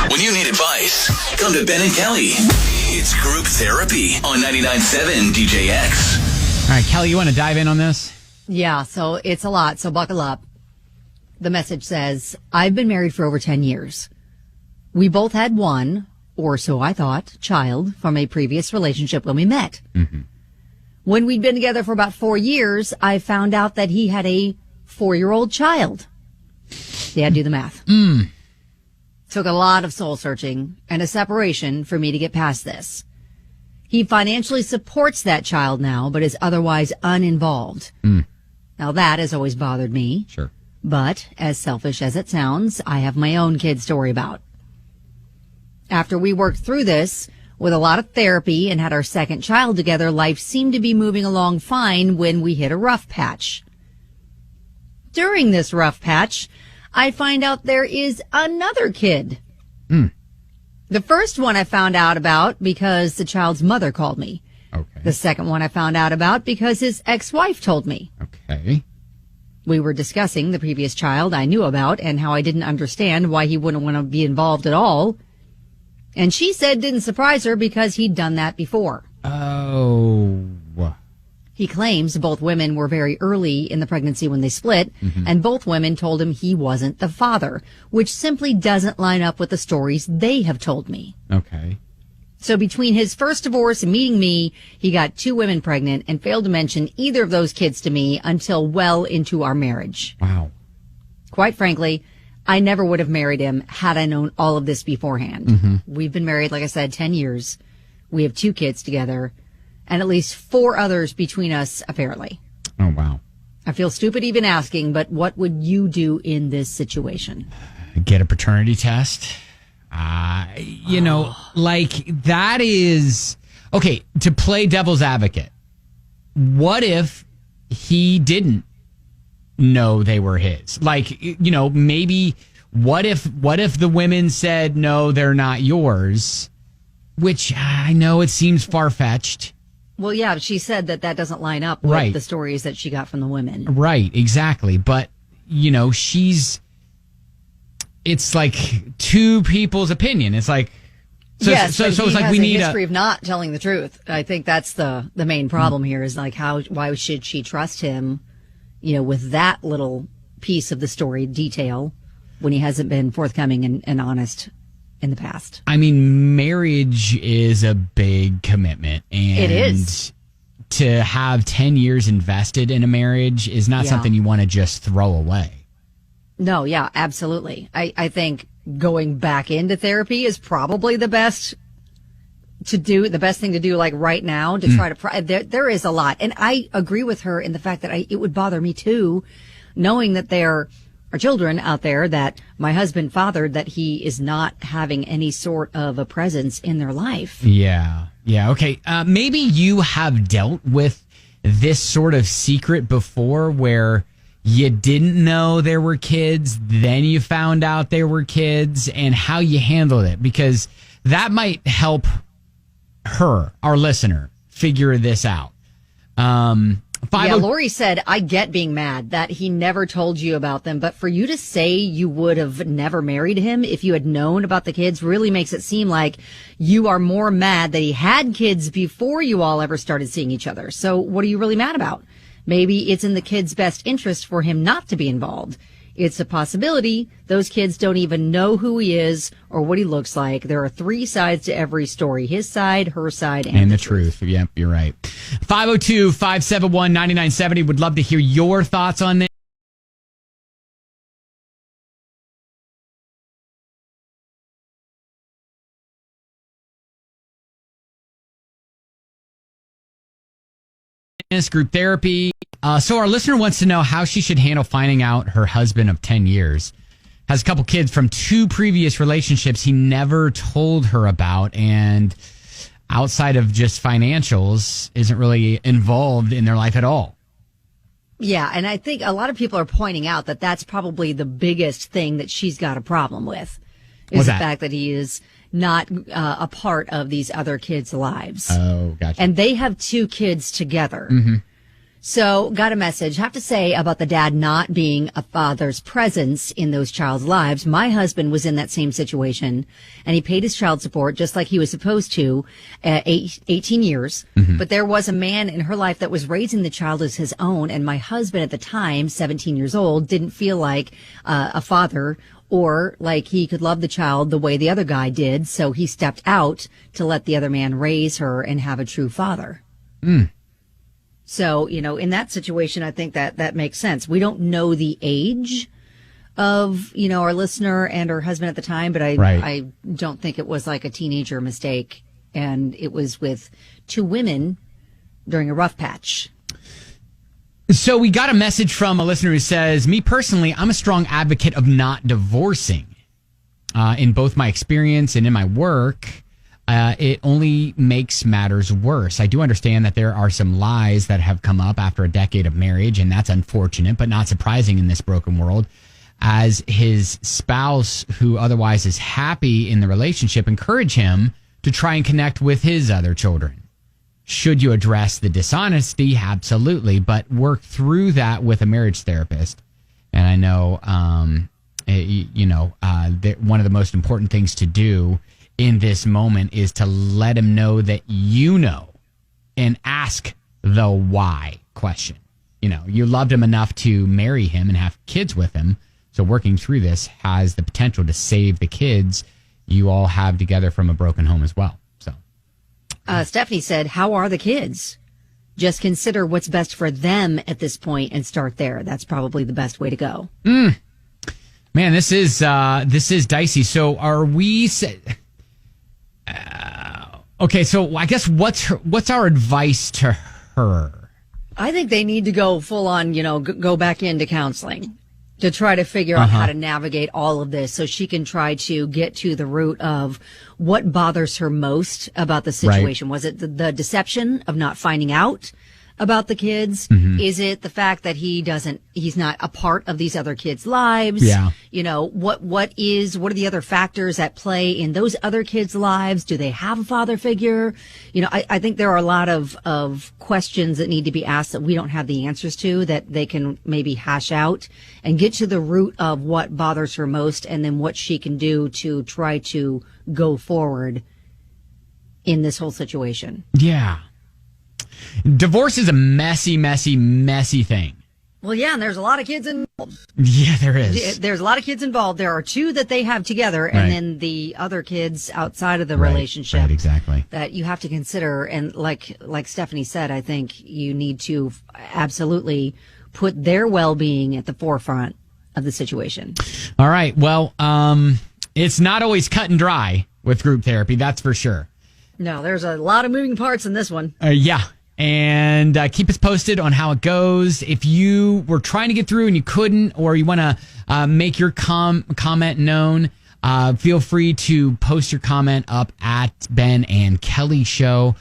When you need advice, come to Ben and Kelly. It's Group Therapy on 99.7 DJX. All right, Kelly, you want to dive in on this? Yeah, so it's a lot, so buckle up. The message says, I've been married for over 10 years. We both had one, or so I thought, child from a previous relationship when we met. Mm-hmm. When we'd been together for about 4 years, I found out that he had a 4-year-old child. Yeah, do the math. Took a lot of soul searching and a separation for me to get past this. He financially supports that child now, but is otherwise uninvolved. Now that has always bothered me. Sure. But, as selfish as it sounds, I have my own kids to worry about. After we worked through this, with a lot of therapy and had our second child together, life seemed to be moving along fine when we hit a rough patch. During this rough patch, I find out there is another kid. The first one I found out about because the child's mother called me. Okay. The second one I found out about because his ex-wife told me. Okay. We were discussing the previous child I knew about and how I didn't understand why he wouldn't want to be involved at all. And she said didn't surprise her because he'd done that before. Oh. He claims both women were very early in the pregnancy when they split, and both women told him he wasn't the father, which simply doesn't line up with the stories they have told me. Okay. So between his first divorce and meeting me, he got 2 women pregnant and failed to mention either of those kids to me until well into our marriage. Wow. Quite frankly, I never would have married him had I known all of this beforehand. We've been married, like I said, 10 years. We have 2 kids together and at least 4 others between us, apparently. Oh, wow. I feel stupid even asking, but what would you do in this situation? Get a paternity test. Like that is okay. To play devil's advocate, what if he didn't know they were his? Like, maybe what if the women said, no, they're not yours, which I know it seems far-fetched. Well, yeah, she said that doesn't line up with the stories that she got from the women. Right, exactly. But, it's like 2 people's opinion. It's like, so it's like we need a history of not telling the truth. I think that's the main problem here is like why should she trust him, with that little piece of the story detail when he hasn't been forthcoming and honest in the past. I mean, marriage is a big commitment. And it is. To have 10 years invested in a marriage is not something you want to just throw away. No, yeah, absolutely. I think going back into therapy is probably the best thing to do like right now to try to, there is a lot. And I agree with her in the fact that it would bother me too, knowing that there are children out there that my husband fathered that he is not having any sort of a presence in their life. Yeah. Yeah. Okay. Maybe you have dealt with this sort of secret before where you didn't know there were kids, then you found out there were kids, and how you handled it, because that might help her, our listener, figure this out. Lori said, I get being mad that he never told you about them, but for you to say you would have never married him if you had known about the kids really makes it seem like you are more mad that he had kids before you all ever started seeing each other. So what are you really mad about? Maybe it's in the kid's best interest for him not to be involved. It's a possibility those kids don't even know who he is or what he looks like. There are 3 sides to every story. His side, her side, and the truth. Yep, you're right. 502-571-9970. Would love to hear your thoughts on this. Group therapy. So our listener wants to know how she should handle finding out her husband of 10 years has a couple kids from 2 previous relationships he never told her about, and outside of just financials isn't really involved in their life at all. Yeah, and I think a lot of people are pointing out that that's probably the biggest thing that she's got a problem with, is the fact that he is not a part of these other kids' lives. Oh, gotcha. And they have 2 kids together. Mm-hmm. So got a message. Have to say about the dad not being a father's presence in those child's lives. My husband was in that same situation and he paid his child support just like he was supposed to at 18 years. But there was a man in her life that was raising the child as his own. And my husband at the time, 17 years old, didn't feel like a father or like he could love the child the way the other guy did. So he stepped out to let the other man raise her and have a true father. So, in that situation, I think that makes sense. We don't know the age of, our listener and her husband at the time, but I don't think it was like a teenager mistake. And it was with two women during a rough patch. So we got a message from a listener who says, me personally, I'm a strong advocate of not divorcing. In both my experience and in my work, it only makes matters worse. I do understand that there are some lies that have come up after a decade of marriage, and that's unfortunate, but not surprising in this broken world, as his spouse, who otherwise is happy in the relationship, encourage him to try and connect with his other children. Should you address the dishonesty? Absolutely, but work through that with a marriage therapist. And I know, one of the most important things to do in this moment is to let him know that and ask the why question. You loved him enough to marry him and have kids with him. So working through this has the potential to save the kids you all have together from a broken home as well. So Stephanie said, how are the kids? Just consider what's best for them at this point and start there. That's probably the best way to go. Man, this is dicey. So are we... Okay, so I guess what's our advice to her? I think they need to go full on, go back into counseling to try to figure out how to navigate all of this so she can try to get to the root of what bothers her most about the situation. Right. Was it the deception of not finding out about the kids? Is it the fact that he's not a part of these other kids' lives? Yeah. What are the other factors at play in those other kids' lives? Do they have a father figure? I think there are a lot of questions that need to be asked that we don't have the answers to, that they can maybe hash out and get to the root of what bothers her most and then what she can do to try to go forward in this whole situation. Yeah. Divorce is a messy, messy, messy thing. Well, yeah, and there's a lot of kids involved. Yeah, there is. There's a lot of kids involved. There are two that they have together, and then the other kids outside of the relationship. Right, exactly. That you have to consider. And like Stephanie said, I think you need to absolutely put their well-being at the forefront of the situation. All right. Well, it's not always cut and dry with group therapy, that's for sure. No, there's a lot of moving parts in this one. Yeah. And keep us posted on how it goes. If you were trying to get through and you couldn't, or you want to make your comment known, feel free to post your comment up at Ben and Kelly Show.